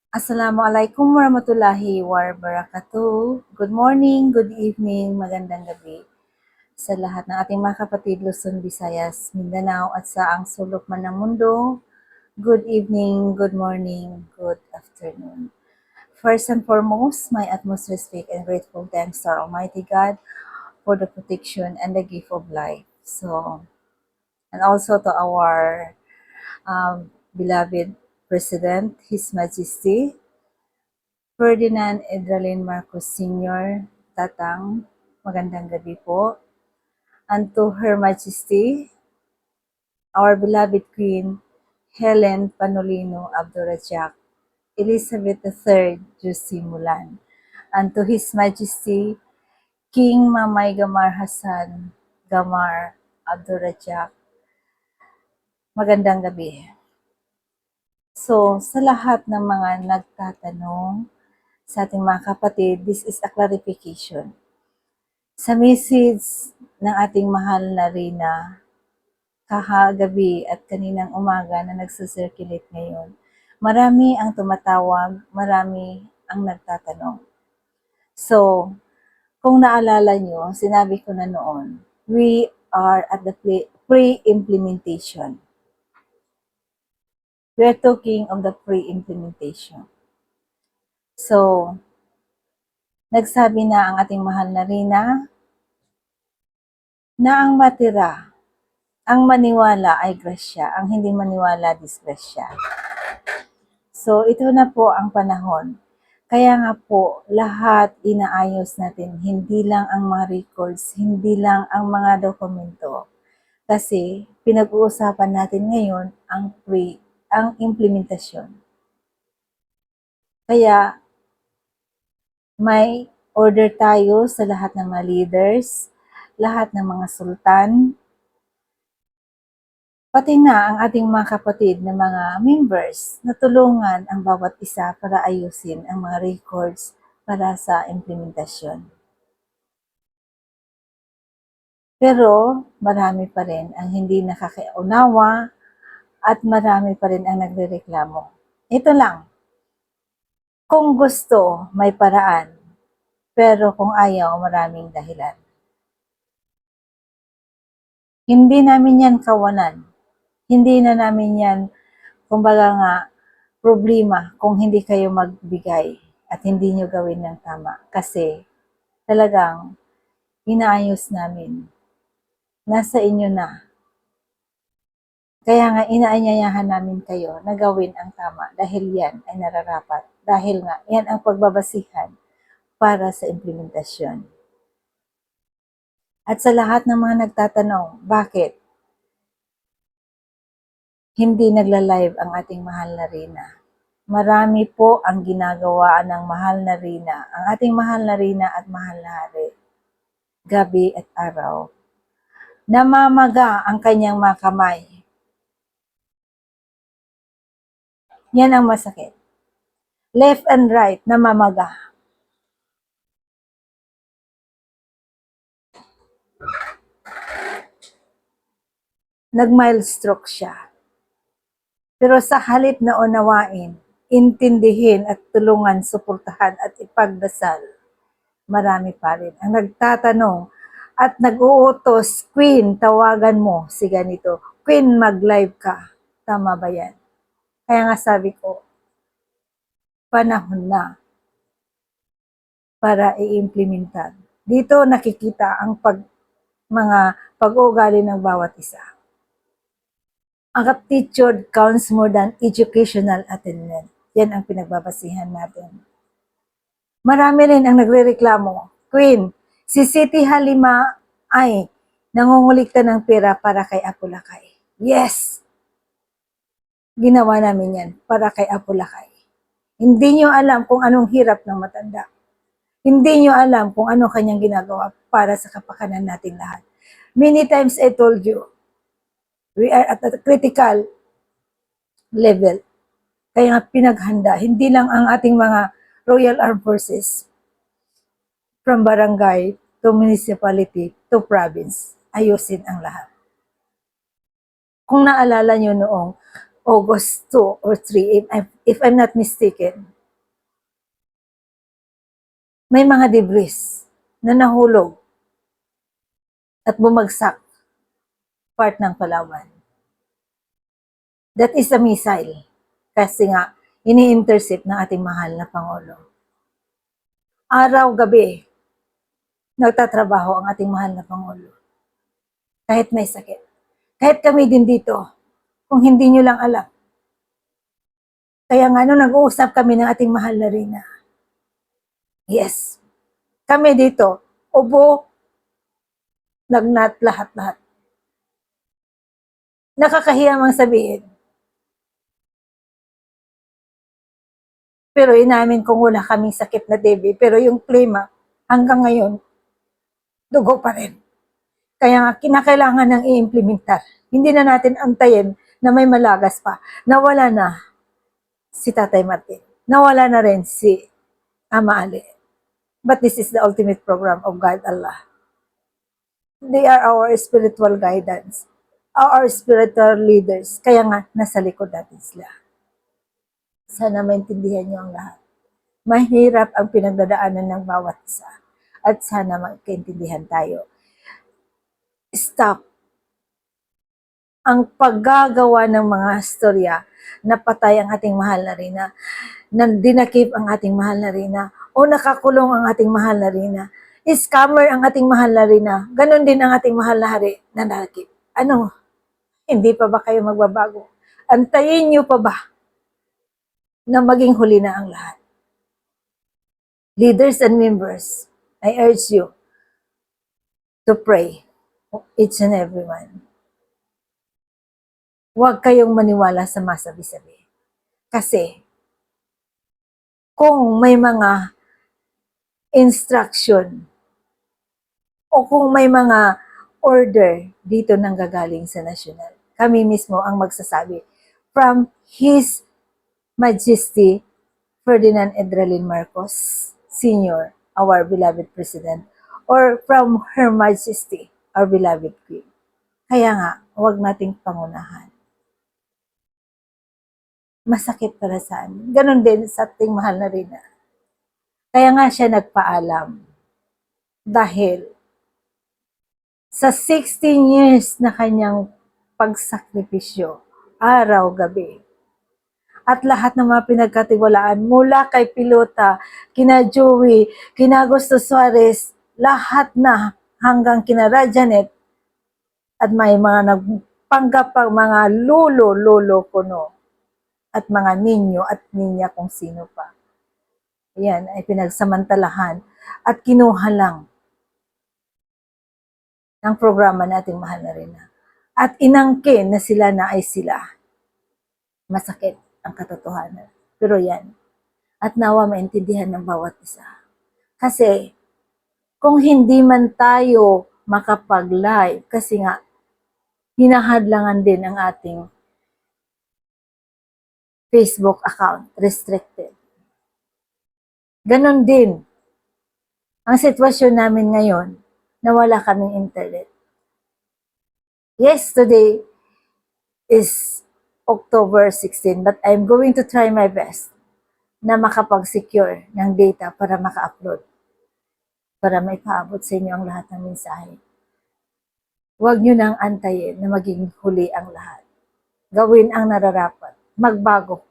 Assalamualaikum warahmatullahi wabarakatuh. Good morning, good evening, magandang gabi sa lahat ng ating mga kapatid Luzon, Visayas, Mindanao at sa ang sulok man ng mundo. Good evening, good morning, good afternoon. First and foremost, my utmost respect and grateful thanks to our Almighty God for the protection and the gift of life. And also to our beloved President, His Majesty, Ferdinand Edralin Marcos Sr., Tatang, magandang gabi po. And to Her Majesty, our beloved Queen, Helen Panolino Abdurrajak, Elizabeth III Jusimulan. And to His Majesty, King Mamay Gamar Hassan Gamar Abdurrajak, magandang gabi. So, sa lahat ng mga nagtatanong, sa ating mga kapatid, this is a clarification. Sa message ng ating mahal na Rina, kahagabi at kaninang umaga na nagsisirculate ngayon, marami ang tumatawag, marami ang nagtatanong. So, kung naalala nyo, sinabi ko na noon, we are at the pre-implementation. We are talking of the pre-implementation. So, nagsabi na ang ating mahal na Rina na ang matira, ang maniwala ay grasya, ang hindi maniwala disgrasya. So, ito na po ang panahon. Kaya nga po, lahat inaayos natin, hindi lang ang mga records, hindi lang ang mga dokumento. Kasi, pinag-uusapan natin ngayon ang implementasyon. Kaya, may order tayo sa lahat ng mga leaders, lahat ng mga sultan, pati na ang ating mga kapatid na mga members na tulungan ang bawat isa para ayusin ang mga records para sa implementasyon. Pero marami pa rin ang hindi nakakaunawa at marami pa rin ang nagrereklamo. Ito lang, kung gusto, may paraan. Pero kung ayaw, maraming dahilan. Hindi namin yan kawanan. Hindi na namin yan, kumbaga nga, problema kung hindi kayo magbigay at hindi nyo gawin ng tama. Kasi talagang inaayos namin. Nasa inyo na. Kaya nga inaanyayahan namin kayo na gawin ang tama dahil yan ay nararapat. Dahil nga yan ang pagbabasihan para sa implementasyon. At sa lahat ng mga nagtatanong, bakit hindi nagla-live ang ating mahal na Rina? Marami po ang ginagawa ng mahal na Rina, ang ating mahal na Rina at mahal na Hari, gabi at araw. Namamaga ang kanyang mga kamay. Yan ang masakit. Left and right, namamaga. Nag-mild stroke siya. Pero sa halip na unawain, intindihin at tulungan, suportahan at ipagdasal, marami pa rin ang nagtatanong at nag-uutos, Queen, tawagan mo si ganito. Queen, mag-live ka. Tama ba yan? Kaya nga sabi ko, panahon na para i-implementan. Dito nakikita ang mga pag-uugali ng bawat isa. Ang attitude counts more than educational attainment. Yan ang pinagbabasihan natin. Marami rin ang nagrereklamo, Queen, si Siti Halima ay nangungulikta ng pera para kay Apo Lakay. Yes! Ginawa namin yan para kay Apo Lakay. Hindi nyo alam kung anong hirap ng matanda. Hindi nyo alam kung ano kanyang ginagawa para sa kapakanan natin lahat. Many times I told you, we are at a critical level. Kaya nga pinaghanda, hindi lang ang ating mga Royal Armed Forces from barangay to municipality to province. Ayusin ang lahat. Kung naalala nyo noong August 2 or 3, if I'm not mistaken, may mga debris na nahulog at bumagsak part ng Palawan. That is a missile. Kasi nga, ini-intercept ng ating mahal na Pangulo. Araw-gabi, nagtatrabaho ang ating mahal na Pangulo. Kahit may sakit. Kahit kami din dito, kung hindi nyo lang alam. Kaya nga, nung nag-uusap kami ng ating mahal na Rina, yes, kami dito, ubo, lagnat, lahat-lahat. Nakakahiya mang sabihin. Pero inamin kong wala kaming sakit na TB, pero yung klima, hanggang ngayon, dugo pa rin. Kaya nga, kinakailangan ng i-implementar. Hindi na natin antayin na may malagas pa. Nawala na si Tatay Martin. Nawala na rin si Ama Ali. But this is the ultimate program of God Allah. They are our spiritual guidance, our spiritual leaders. Kaya nga, nasa likod natin sila. Sana maintindihan niyo ang lahat. Mahirap ang pinagdadaanan ng bawat isa. At sana magkaintindihan tayo. Stop ang paggagawa ng mga storya na patay ang ating mahal na Rina, na dinakip ang ating mahal na Rina, o nakakulong ang ating mahal na Rina. Scammer ang ating mahal na Rina. Ganon din ang ating mahal na hari na nakip. Ano? Hindi pa ba kayo magbabago? Antayin niyo pa ba na maging huli na ang lahat? Leaders and members, I urge you to pray, each and every one. Huwag kayong maniwala sa masabi-sabi. Kasi, kung may mga instruction o kung may mga order dito nang gagaling sa nasyonal, kami mismo ang magsasabi from His Majesty Ferdinand Edralin Marcos Sr., our beloved President, or from Her Majesty, our beloved Queen. Kaya nga, huwag nating pangunahan. Masakit para sa amin. Ganon din sa ating mahal na Rina. Kaya nga siya nagpaalam. Dahil sa 16 years na kanyang pagsakripisyo, araw-gabi, at lahat ng mga pinagkatiwalaan mula kay Pilota, kina Joey, kina Gusto Suarez, lahat na hanggang kina Rajanet, at may mga nagpanggap pang mga lolo kuno, at mga ninyo at ninya kung sino pa. Yan ay pinagsamantalahan at kinuha lang ng programa nating mahal na Rina. At inangkin na sila na ay sila. Masakit ang katotohanan. Pero yan. At nawa maintindihan ng bawat isa. Kasi kung hindi man tayo makapag-live, kasi nga hinahadlangan din ang ating Facebook account, restricted. Ganon din ang sitwasyon namin ngayon na wala kaming internet. Yes, today is October 16, but I'm going to try my best na makapag-secure ng data para maka-upload, para maipaabot sa inyo ang lahat ng mensahe. Huwag nyo nang antayin na maging huli ang lahat. Gawin ang nararapat. Magbago.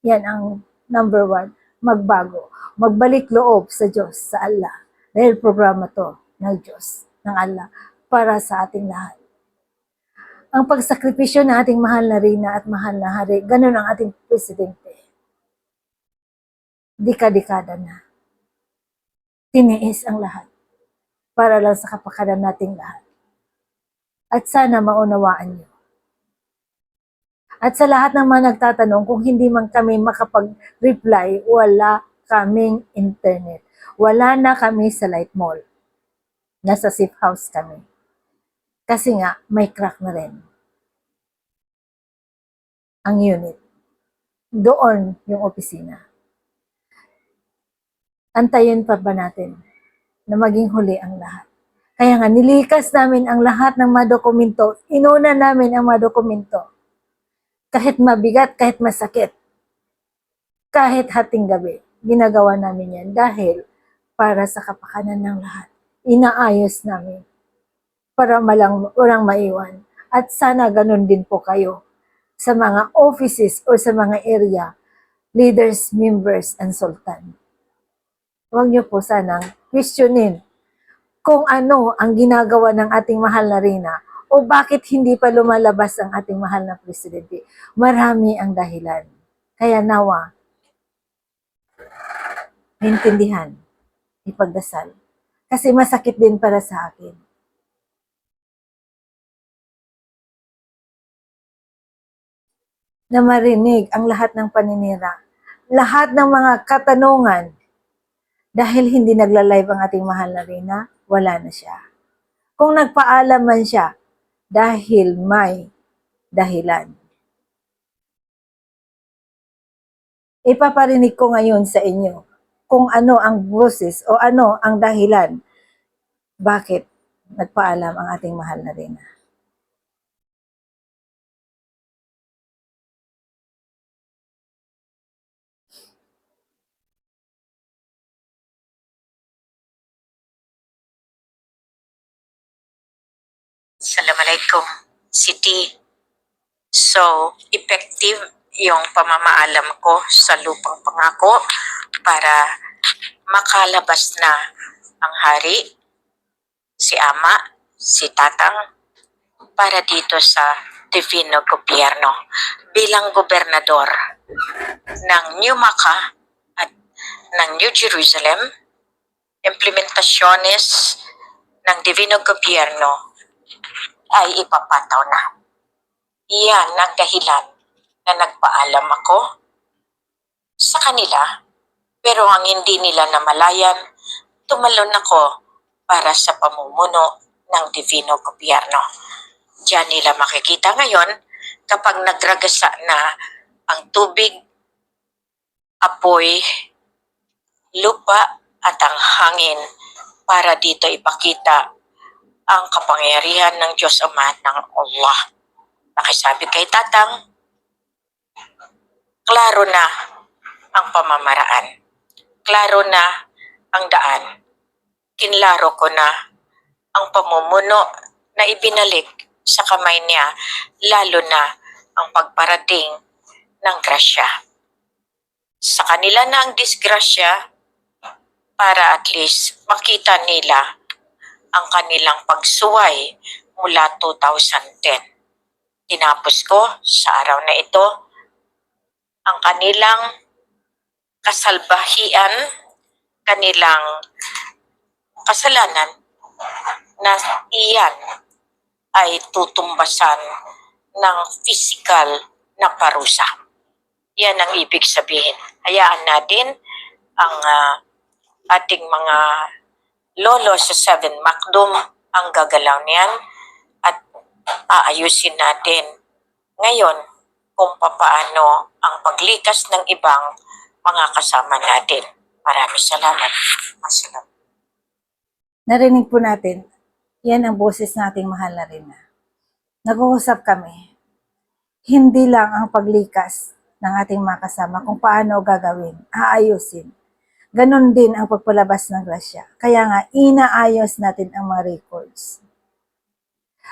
Yan ang number 1. Magbago. Magbalik loob sa Diyos, sa Allah. Dahil programa to ng Diyos, ng Allah, para sa ating lahat. Ang pagsakripisyo ng ating mahal na Rina at mahal na hari, ganun ang ating presidente. Dika-dekada na. Tiniis ang lahat para lang sa kapakanan nating lahat. At sana maunawaan niyo. At sa lahat ng mga nagtatanong, kung hindi man kami makapag-reply, wala kaming internet. Wala na kami sa Light Mall. Nasa safe house kami. Kasi nga, may crack na rin ang unit. Doon yung opisina. Antayin pa ba natin na maging huli ang lahat? Kaya nga, nilikas namin ang lahat ng mga dokumento. Inuna namin ang mga dokumento. Kahit mabigat, kahit masakit, kahit hating gabi, ginagawa namin yan dahil para sa kapakanan ng lahat. Inaayos namin para walang maiwan. At sana ganun din po kayo sa mga offices o sa mga area, leaders, members, and sultan. Huwag niyo po sanang questionin kung ano ang ginagawa ng ating mahal na Reyna o bakit hindi pa lumalabas ang ating mahal na presidente. Marami ang dahilan. Kaya nawa, maintindihan, ipagdasal. Kasi masakit din para sa akin. Na marinig ang lahat ng paninira, lahat ng mga katanungan, dahil hindi nagla-live ang ating mahal na Reyna, wala na siya. Kung nagpaalam man siya, dahil may dahilan. Ipaparinig ko ngayon sa inyo kung ano ang boses o ano ang dahilan bakit nagpaalam ang ating mahal na Reyna. Assalamualaikum, Siti. So, effective yung pamamaalam ko sa lupang pangako para makalabas na ang hari, si Ama, si Tatang, para dito sa Divino Gobyerno bilang gobernador ng New Makkah at ng New Jerusalem. Implementasyones ng Divino Gobyerno ay ipapataw na. Iyan ang dahilan na nagpaalam ako sa kanila, pero ang hindi nila namalayan, tumalon ako para sa pamumuno ng Divino Gobyerno. Diyan nila makikita ngayon kapag nagragasa na ang tubig, apoy, lupa at ang hangin para dito ipakita ang kapangyarihan ng Diyos Ama ng Allah. Nakisabi kay Tatang, klaro na ang pamamaraan. Klaro na ang daan. Kinlaro ko na ang pamumuno na ibinalik sa kamay niya, lalo na ang pagparating ng grasya. Sa kanila na ang disgrasya para at least makita nila ang kanilang pagsuway mula 2010. Tinapos ko sa araw na ito ang kanilang kasalbahian, kanilang kasalanan na iyan ay tutumbasan ng physical na parusa. Yan ang ibig sabihin. Hayaan natin ang ating mga lolo sa 7 Macdum ang gagalaw niyan at aayusin natin ngayon kung papaano ang paglikas ng ibang mga kasama natin. Maraming salamat. Masalamat. Narinig po natin, yan ang boses ng ating mahal na Reyna. Nag-uusap kami, hindi lang ang paglikas ng ating mga kasama kung paano gagawin, aayusin. Ganon din ang pagpalabas ng grasya. Kaya nga, inaayos natin ang mga records.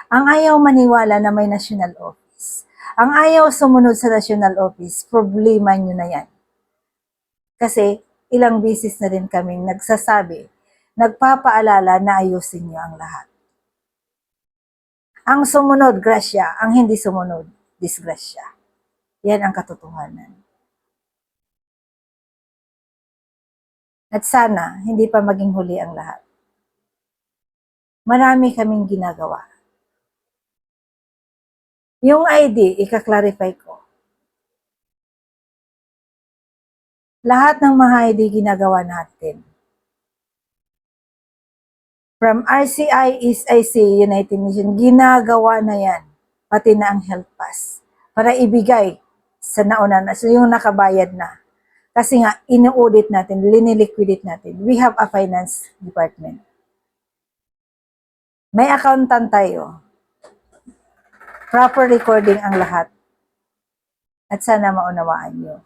Ang ayaw maniwala na may national office. Ang ayaw sumunod sa national office, problema nyo na yan. Kasi ilang beses na rin kaming nagsasabi, nagpapaalala na ayusin nyo ang lahat. Ang sumunod, grasya. Ang hindi sumunod, disgrasya. Yan ang katotohanan. At sana, hindi pa maging huli ang lahat. Marami kaming ginagawa. Yung ID, ika-clarify ko. Lahat ng mga ID ginagawa natin. From RCI, IC, United Nations, ginagawa na yan. Pati na ang health pass. Para ibigay sa nauna na, so yung nakabayad na. Kasi nga, inu-audit natin, liniliquidate natin. We have a finance department. May accountant tayo. Proper recording ang lahat. At sana maunawaan nyo.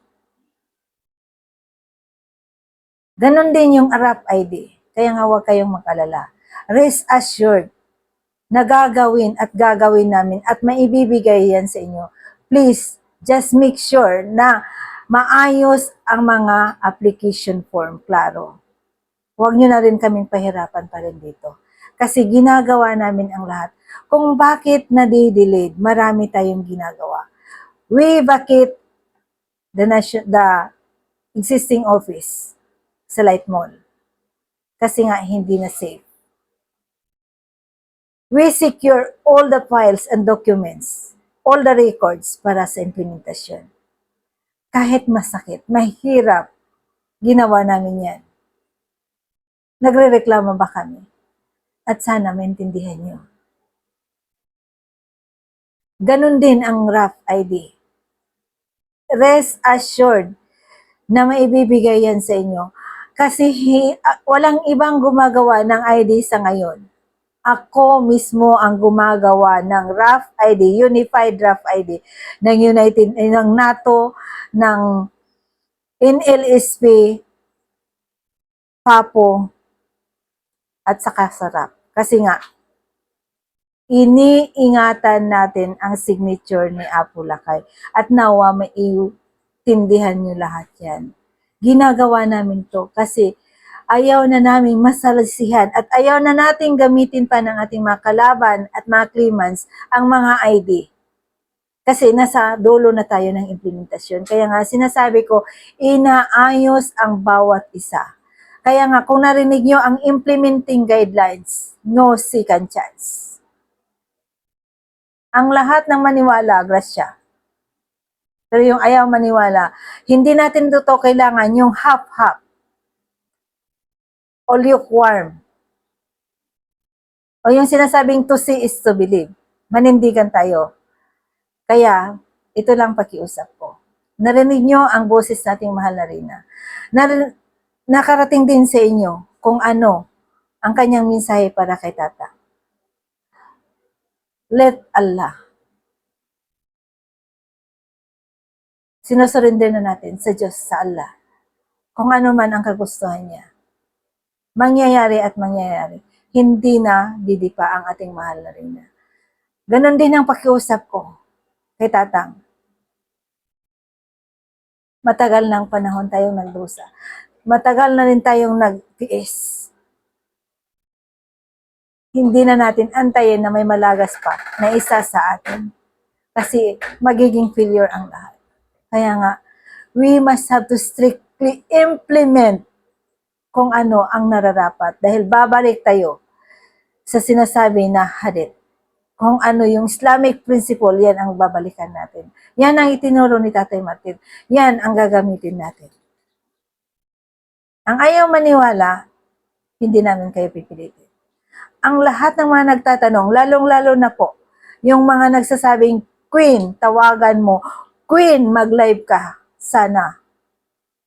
Ganon din yung RAF ID. Kaya nga huwag kayong mag-alala. Rest assured na gagawin at gagawin namin at maibibigay yan sa inyo. Please, just make sure na maayos ang mga application form, klaro. Huwag nyo na rin kaming pahirapan pa rin dito. Kasi ginagawa namin ang lahat. Kung bakit na-delayed, marami tayong ginagawa. We vacate the existing office sa Light Mall. Kasi nga hindi na safe. We secure all the files and documents, all the records para sa implementasyon. Kahit masakit, mahirap, ginawa namin yan. Nagre-reklamo ba kami? At sana maintindihan nyo. Ganun din ang RAF ID. Rest assured na maibibigay yan sa inyo. Kasi walang ibang gumagawa ng ID sa ngayon. Ako mismo ang gumagawa ng RAF ID, Unified RAF ID, ng NATO, ng NLSP, PAPO, at saka sa RAF. Kasi nga, iniingatan natin ang signature ni Apo Lakay. At nawa maiintindihan nyo lahat yan. Ginagawa namin to kasi ayaw na naming masalisihan at ayaw na nating gamitin pa ng ating mga kalaban at mga claimants ang mga ID. Kasi nasa dulo na tayo ng implementasyon. Kaya nga sinasabi ko, inaayos ang bawat isa. Kaya nga kung narinig nyo ang implementing guidelines, no second chance. Ang lahat ng maniwala, grasya. Pero yung ayaw maniwala, hindi natin ito kailangan yung half-half o lukewarm. O yung sinasabing to see is to believe. Manindigan tayo. Kaya, ito lang pakiusap ko. Narinig nyo ang boses nating mahal na Rina. Nakarating din sa inyo kung ano ang kanyang mensahe para kay Tata. Let Allah. Sinusurrender na natin sa Diyos, sa Allah. Kung ano man ang kagustuhan niya. Mangyayari at mangyayari. Hindi na didipa ang ating mahal na Rina. Ganon din ang pakiusap ko kay Tatang. Matagal ng panahon tayong nagdusa. Matagal na rin tayong nagtiis. Hindi na natin antayin na may malagas pa na isa sa atin. Kasi magiging failure ang lahat. Kaya nga, we must have to strictly implement kung ano ang nararapat. Dahil babalik tayo sa sinasabi na hadith. Kung ano yung Islamic principle, yan ang babalikan natin. Yan ang itinuro ni Tatay Martin. Yan ang gagamitin natin. Ang ayaw maniwala, hindi namin kayo pipilitin. Ang lahat ng mga nagtatanong, lalong-lalo na po, yung mga nagsasabing, Queen, tawagan mo. Queen, mag-live ka. Sana.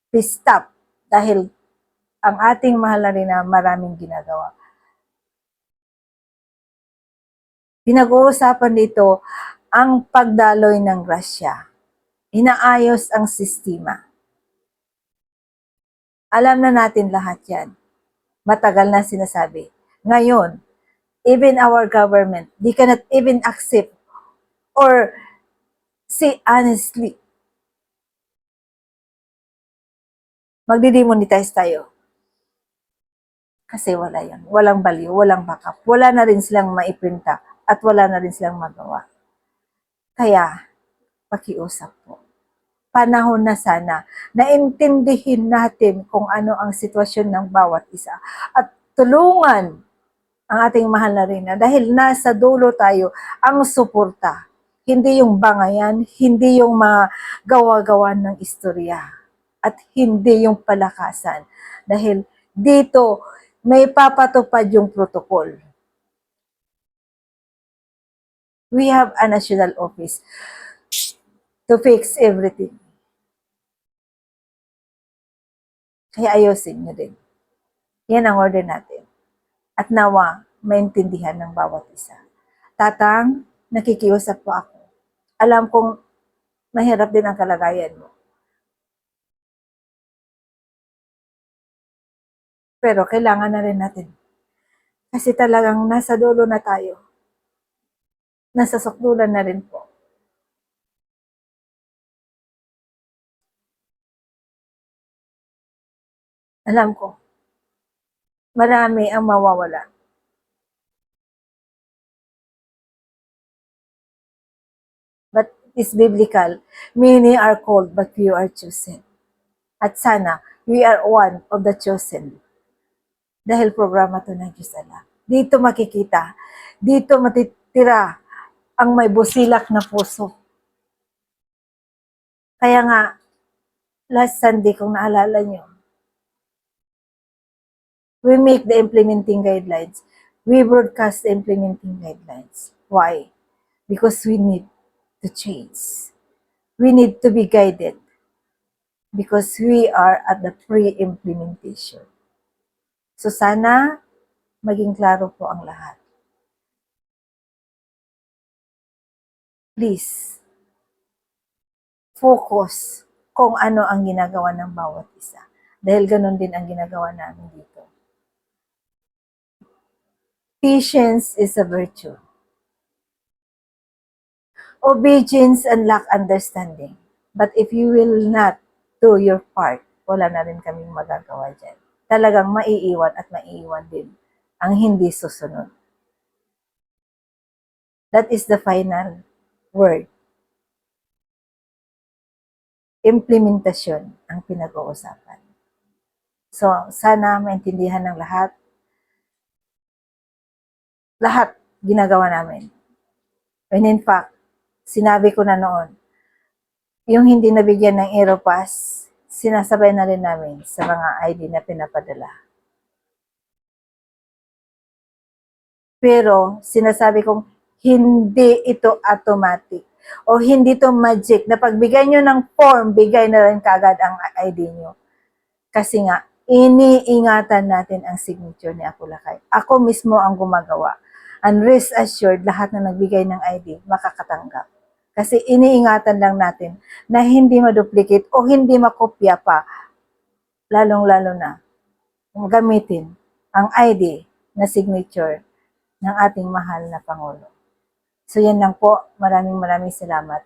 Please stop. Dahil ang ating mahal na Rina, maraming ginagawa. Pinag-uusapan dito ang pagdaloy ng grasya. Inaayos ang sistema. Alam na natin lahat yan. Matagal na sinasabi. Ngayon, even our government, they cannot even accept or say honestly. Magdi-demonetize tayo. Kasi wala yan. Walang value, walang backup. Wala na rin silang maiprinta at wala na rin silang magawa. Kaya, pakiusap po. Panahon na sana na intindihin natin kung ano ang sitwasyon ng bawat isa at tulungan ang ating mahal na Rina dahil nasa dulo tayo ang suporta. Hindi yung bangayan, hindi yung mga gawa-gawa ng istorya at hindi yung palakasan. Dahil dito may papatupad yung protocol. We have a national office to fix everything. Kaya ayusin nyo din. Yan ang order natin. At nawa, maintindihan ng bawat isa. Tatang, nakikiusap po ako. Alam kong mahirap din ang kalagayan mo. Pero kailangan na rin natin. Kasi talagang nasa dulo na tayo. Nasa sukdulan na rin po. Alam ko, marami ang mawawala. But it's biblical. Many are called, but few are chosen. At sana, we are one of the chosen. Dahil programa to ng Diyos Ala. Dito makikita, dito matitira ang may busilak na puso. Kaya nga, last Sunday, kung naalala nyo, we make the implementing guidelines. We broadcast the implementing guidelines. Why? Because we need to change. We need to be guided because we are at the pre-implementation. So sana maging klaro po ang lahat. Please, focus kung ano ang ginagawa ng bawat isa. Dahil ganun din ang ginagawa namin dito. Patience is a virtue. Obedience unlock understanding. But if you will not do your part, wala na rin kaming magagawa dyan. Talagang maiiwan at maiiwan din ang hindi susunod. That is the final word. Implementasyon ang pinag-uusapan. So, sana maintindihan ng lahat. Lahat ginagawa namin. And in fact, sinabi ko na noon, yung hindi nabigyan ng Aeropass, sinasabay na rin namin sa mga ID na pinapadala. Pero, sinasabi kong, hindi ito automatic o hindi ito magic na pagbigay nyo ng form, bigay na rin kagad ang ID nyo. Kasi nga, iniingatan natin ang signature ni Apo Lakay. Ako mismo ang gumagawa. And rest assured, lahat na nagbigay ng ID, makakatanggap. Kasi iniingatan lang natin na hindi maduplicate o hindi makopya pa, lalong-lalo na gamitin ang ID na signature ng ating mahal na Pangulo. So yan lang po. Maraming salamat.